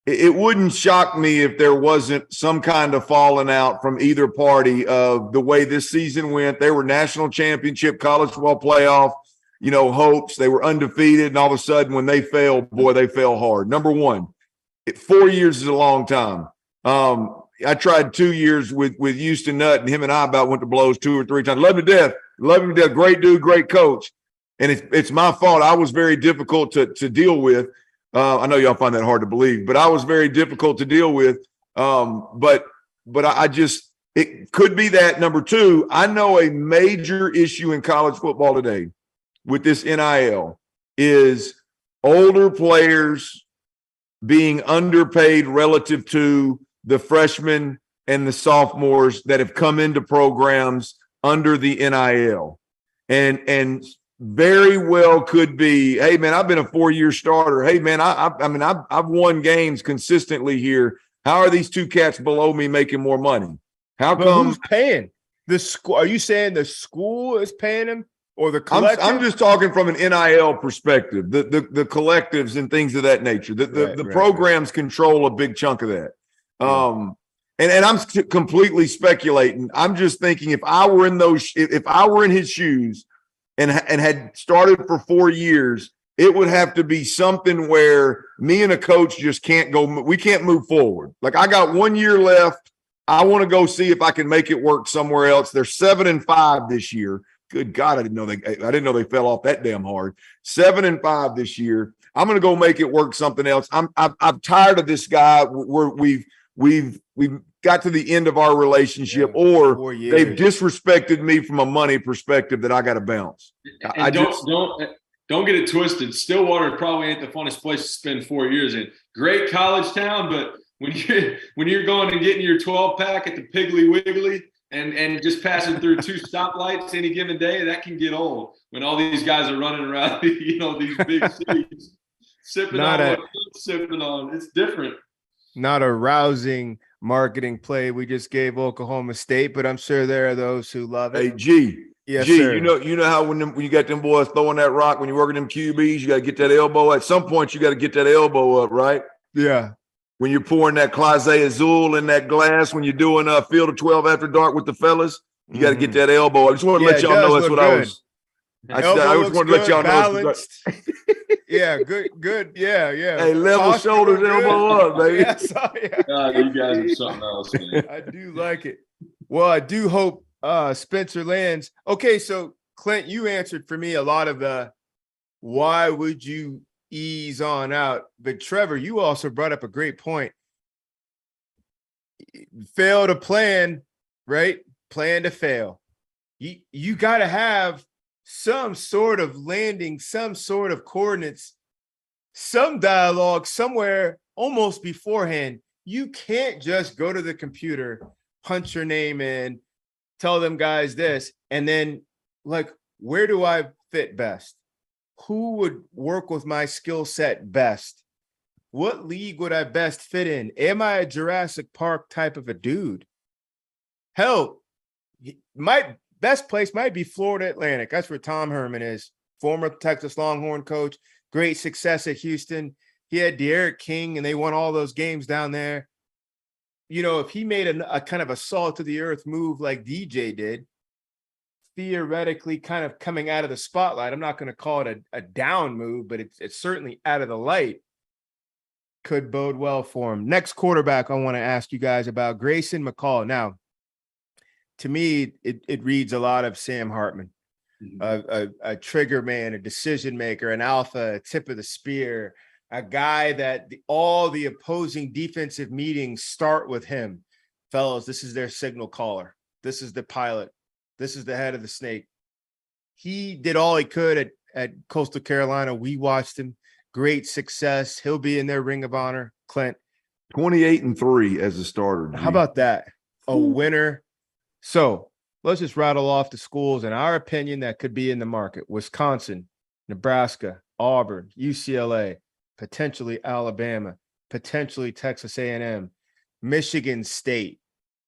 It wouldn't shock me if there wasn't some kind of falling out from either party of the way this season went. They were national championship, college football playoff, hopes. They were undefeated, and all of a sudden when they fail, boy, they fail hard. Number one, 4 years is a long time. I tried 2 years with Houston Nutt, and him and I about went to blows 2 or 3 times. Love him to death. Great dude, great coach. And it's my fault. I was very difficult to deal with. I know y'all find that hard to believe, but I was very difficult to deal with. But it could be that. Number two, I know a major issue in college football today with this NIL is older players being underpaid relative to the freshmen and the sophomores that have come into programs under the NIL. And very well could be, hey, man, I've been a 4-year starter. Hey, man, I've won games consistently here. How are these 2 cats below me making more money? How come? Who's paying? The school? Are you saying the school is paying them or the collective? I'm just talking from an NIL perspective, the collectives and things of that nature. The programs control a big chunk of that. And I'm completely speculating. I'm just thinking if I were in his shoes and had started for 4 years, it would have to be something where me and a coach just can't go. We can't move forward. Like, I got 1 year left. I want to go see if I can make it work somewhere else. They're 7-5 this year. Good God, I didn't know they fell off that damn hard. 7-5 this year. I'm going to go make it work something else. I'm tired of this guy where we've got to the end of our relationship, or they've disrespected me from a money perspective that I got to bounce. And don't get it twisted. Stillwater probably ain't the funnest place to spend 4 years in. Great college town, but when you're going and getting your 12-pack at the Piggly Wiggly and just passing through 2 stoplights any given day, that can get old when all these guys are running around, these big cities, sipping on. It's different. Not a rousing marketing play we just gave Oklahoma State, but I'm sure there are those who love it. Hey, G. Yes, G, sir. you know how when you got them boys throwing that rock, when you're working them QBs, you got to get that elbow. At some point, you got to get that elbow up, right? Yeah. When you're pouring that Clase Azul in that glass, when you're doing Field of 12 after dark with the fellas, you got to get that elbow. I just want to let y'all know that's what I was. I just want to let y'all know. Yeah, good. Yeah. Hey, level shoulders, elbow up, baby. Yeah, you guys are something else, man. I do like it. Well, I do hope Spencer lands. Okay, so Clint, you answered for me a lot of the why would you ease on out, but Trevor, you also brought up a great point. Fail to plan, right? Plan to fail. You got to have some sort of landing, some sort of coordinates, some dialogue somewhere almost beforehand. You can't just go to the computer, punch your name in, tell them guys this, and then like, where do I fit best? Who would work with my skill set best? What league would I best fit in? Am I a Jurassic Park type of a dude? Hell, my best place might be Florida Atlantic. That's where Tom Herman is. Former Texas Longhorn coach, great success at Houston. He had De'Aaron King, and they won all those games down there. If he made a kind of a salt to the earth move like DJ did, theoretically kind of coming out of the spotlight, I'm not going to call it a down move, but it's certainly out of the light, could bode well for him. Next quarterback I want to ask you guys about, Grayson McCall. Now, to me, it reads a lot of Sam Hartman, a trigger man, a decision maker, an alpha, a tip of the spear, a guy that all the opposing defensive meetings start with him. Fellows, this is their signal caller. This is the pilot. This is the head of the snake. He did all he could at Coastal Carolina. We watched him. Great success. He'll be in their Ring of Honor. Clint. 28-3 as a starter. How about that? A winner. So let's just rattle off the schools in our opinion that could be in the market. Wisconsin, Nebraska, Auburn, UCLA, potentially Alabama, potentially Texas A&M, Michigan State.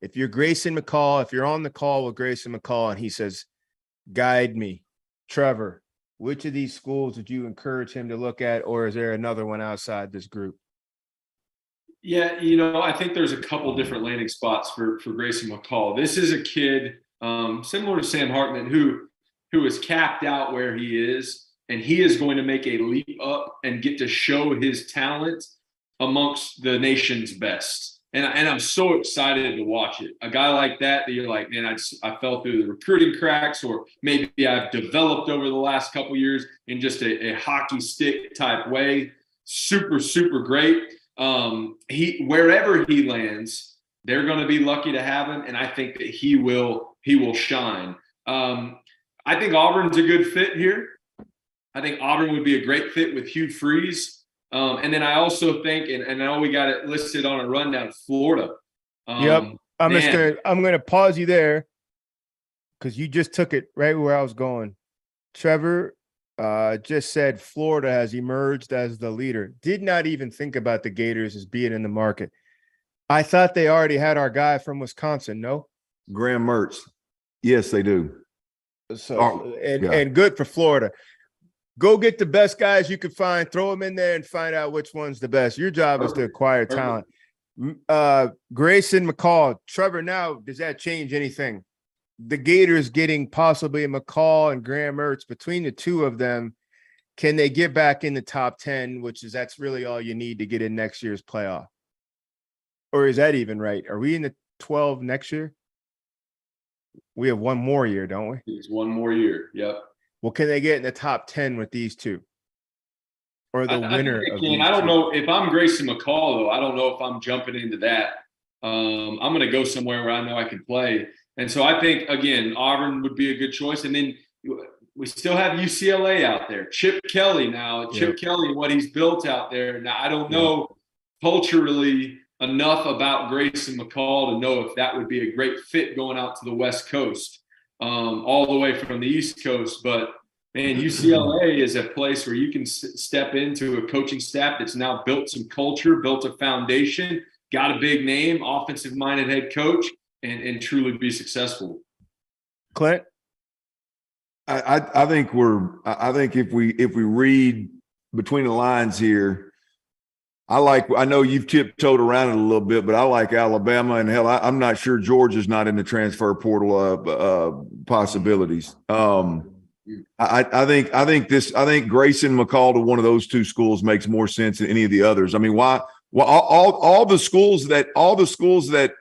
If you're Grayson McCall, if you're on the call with Grayson McCall and he says, guide me, Trevor, which of these schools would you encourage him to look at, or is there another one outside this group? Yeah, I think there's a couple different landing spots for Grayson McCall. This is a kid similar to Sam Hartman who is capped out where he is, and he is going to make a leap up and get to show his talent amongst the nation's best. And I'm so excited to watch it. A guy like that you're like, man, I fell through the recruiting cracks, or maybe I've developed over the last couple of years in just a hockey stick type way. Super, super great. Wherever he lands, they're going to be lucky to have him, and I think that he will shine. I think Auburn's a good fit here. I think Auburn would be a great fit with Hugh Freeze. And then I also think, and I know we got it listed on a rundown, Florida. Yep. I'm going to pause you there because you just took it right where I was going. Trevor just said Florida has emerged as the leader. Did not even think about the Gators as being in the market. I thought they already had our guy from Wisconsin, no? Graham Mertz. Yes, they do. So and good for Florida. Go get the best guys you can find, throw them in there and find out which one's the best. Your job is to acquire talent. Grayson McCall, Trevor, now, does that change anything? The Gators getting possibly McCall and Graham Mertz, between the two of them, can they get back in the top 10, that's really all you need to get in next year's playoff? Or is that even right? Are we in the 12 next year? We have one more year, don't we? It's one more year. Yep. Well, can they get in the top 10 with these two? Or the winner of these I don't two? know. If I'm Grayson McCall, though, I don't know if I'm jumping into that. I'm going to go somewhere where I know I can play. And so I think, again, Auburn would be a good choice. And then we still have UCLA out there. Chip Kelly now. Chip Kelly, what he's built out there. Now, I don't know culturally enough about Grayson McCall to know if that would be a great fit going out to the West Coast. All the way from the East Coast. But, man, UCLA is a place where you can step into a coaching staff that's now built some culture, built a foundation, got a big name, offensive-minded head coach, and truly be successful. Clint? I think if we read between the lines here, I know you've tiptoed around it a little bit, but I like Alabama, and hell, I'm not sure Georgia's not in the transfer portal possibilities. I think Grayson McCall to one of those two schools makes more sense than any of the others. I mean, why? Well, all the schools that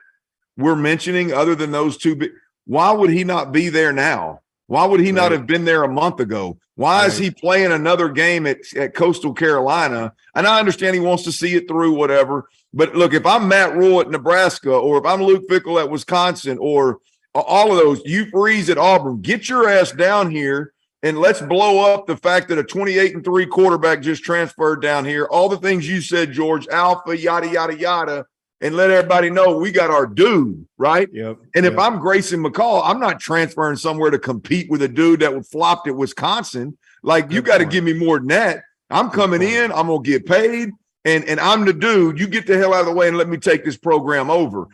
we're mentioning, other than those two, why would he not be there now? Why would he not have been there a month ago? Why is he playing another game at Coastal Carolina? And I understand he wants to see it through, whatever. But look, if I'm Matt Rule at Nebraska, or if I'm Luke Fickell at Wisconsin, or all of those, you Freeze at Auburn, get your ass down here and let's blow up the fact that a 28-3 quarterback just transferred down here. All the things you said, George, alpha, yada, yada, yada. And let everybody know we got our dude, right? Yep. And if I'm Grayson McCall, I'm not transferring somewhere to compete with a dude that would flopped at Wisconsin. Like, you got to give me more than that. I'm coming in, I'm going to get paid, and I'm the dude. You get the hell out of the way and let me take this program over.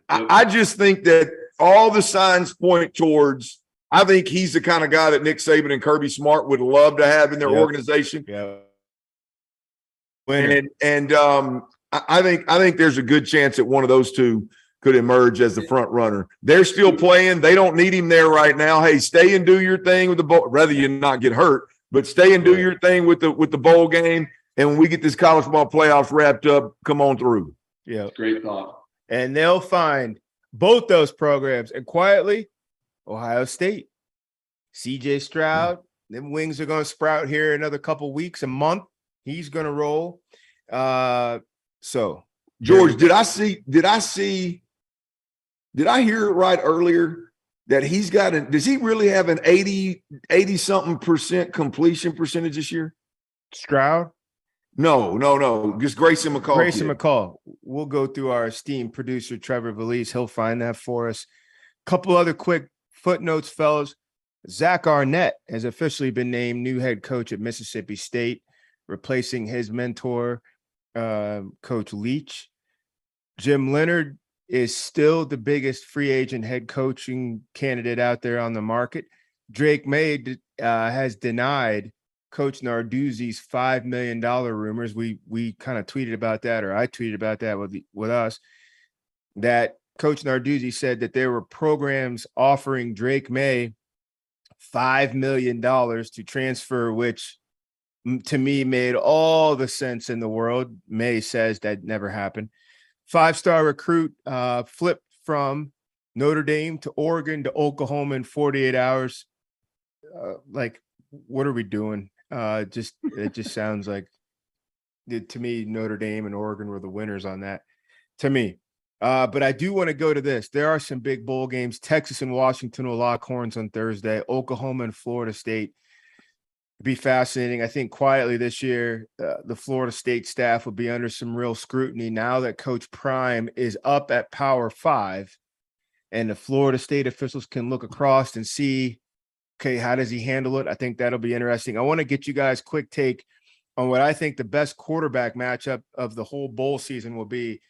I just think that all the signs point towards, I think he's the kind of guy that Nick Saban and Kirby Smart would love to have in their organization. Yeah. And I think there's a good chance that one of those two could emerge as the front runner. They're still playing. They don't need him there right now. Hey, stay and do your thing with the bowl. Rather you not get hurt, but stay and do your thing with the bowl game. And when we get this college ball playoffs wrapped up, come on through. Yeah, great thought. And they'll find both those programs. And quietly, Ohio State, CJ Stroud, them wings are going to sprout here another couple weeks, a month. He's going to roll. So, George, did I hear it right earlier that he's got does he really have an 80 something percent completion percentage this year? Stroud? No. Just Grayson McCall. Grayson McCall. We'll go through our esteemed producer, Trevor Valise. He'll find that for us. Couple other quick footnotes, fellas. Zach Arnett has officially been named new head coach at Mississippi State, replacing his mentor, Coach Leach. Jim Leonard is still the biggest free agent head coaching candidate out there on the market. Drake May has denied Coach Narduzzi's $5 million rumors. We kind of tweeted about that, or I tweeted about that with us, that Coach Narduzzi said that there were programs offering Drake May $5 million to transfer, which to me made all the sense in the world. May says that never happened. 5-star recruit flipped from Notre Dame to Oregon to Oklahoma in 48 hours. Like, what are we doing? It just sounds like, to me, Notre Dame and Oregon were the winners on that, to me. But I do want to go to this. There are some big bowl games. Texas and Washington will lock horns on Thursday. Oklahoma and Florida State be fascinating. I think quietly this year, the Florida State staff will be under some real scrutiny now that Coach Prime is up at Power 5, and the Florida State officials can look across and see, okay, how does he handle it? I think that'll be interesting. I want to get you guys quick take on what I think the best quarterback matchup of the whole bowl season will be.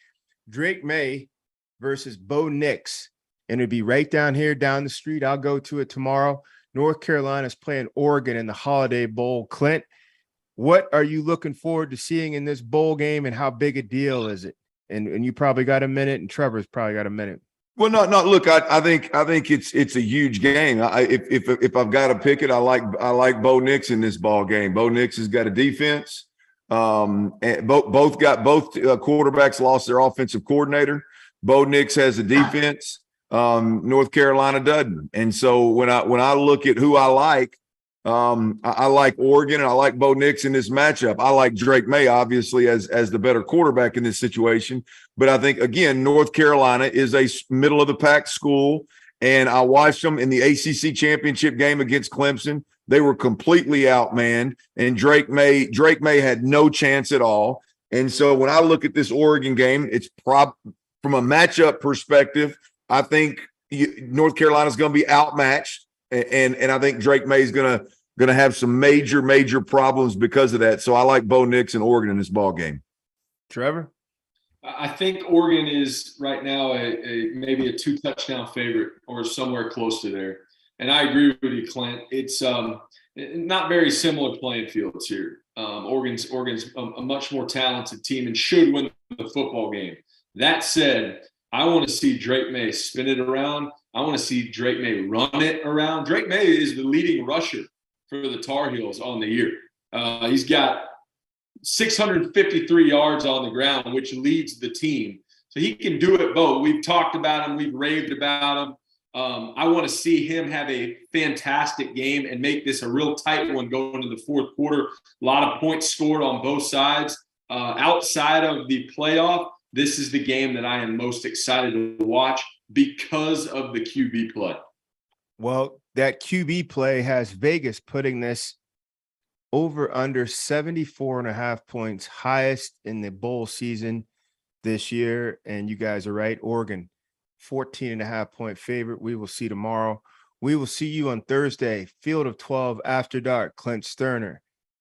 Drake May versus Bo Nix. And it'd be right down here, down the street. I'll go to it tomorrow. North Carolina's playing Oregon in the Holiday Bowl. Clint, what are you looking forward to seeing in this bowl game, and how big a deal is it? And you probably got a minute, and Trevor's probably got a minute. Well, no. Look, I think it's a huge game. If I've got to pick it, I like Bo Nix in this ball game. Bo Nix has got a defense. And both quarterbacks lost their offensive coordinator. Bo Nix has a defense. North Carolina doesn't. And so when I look at who I like Oregon, and I like Bo Nix in this matchup. I like Drake May, obviously, as the better quarterback in this situation. But I think, again, North Carolina is a middle of the pack school, and I watched them in the ACC championship game against Clemson. They were completely outmanned, and Drake May had no chance at all. And so when I look at this Oregon game, it's from a matchup perspective, I think North Carolina's going to be outmatched, and I think Drake May is going to have some major problems because of that. So I like Bo Nix and Oregon in this ball game. Trevor? I think Oregon is right now maybe a 2-touchdown favorite or somewhere close to there. And I agree with you, Clint. It's not very similar playing fields here. Oregon's a much more talented team and should win the football game. That said, I want to see Drake May spin it around. I want to see Drake May run it around. Drake May is the leading rusher for the Tar Heels on the year. He's got 653 yards on the ground, which leads the team. So he can do it both. We've talked about him. We've raved about him. I want to see him have a fantastic game and make this a real tight one going into the fourth quarter. A lot of points scored on both sides. Outside of the playoff, this is the game that I am most excited to watch because of the QB play. Well, that QB play has Vegas putting this over under 74.5 points, highest in the bowl season this year. And you guys are right. Oregon, 14.5 point favorite. We will see tomorrow. We will see you on Thursday. Field of 12 after dark. Clint Stoerner,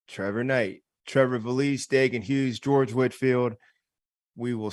Trevor Knight, Trevor Valise, Dagan Hughes, George Whitfield. We will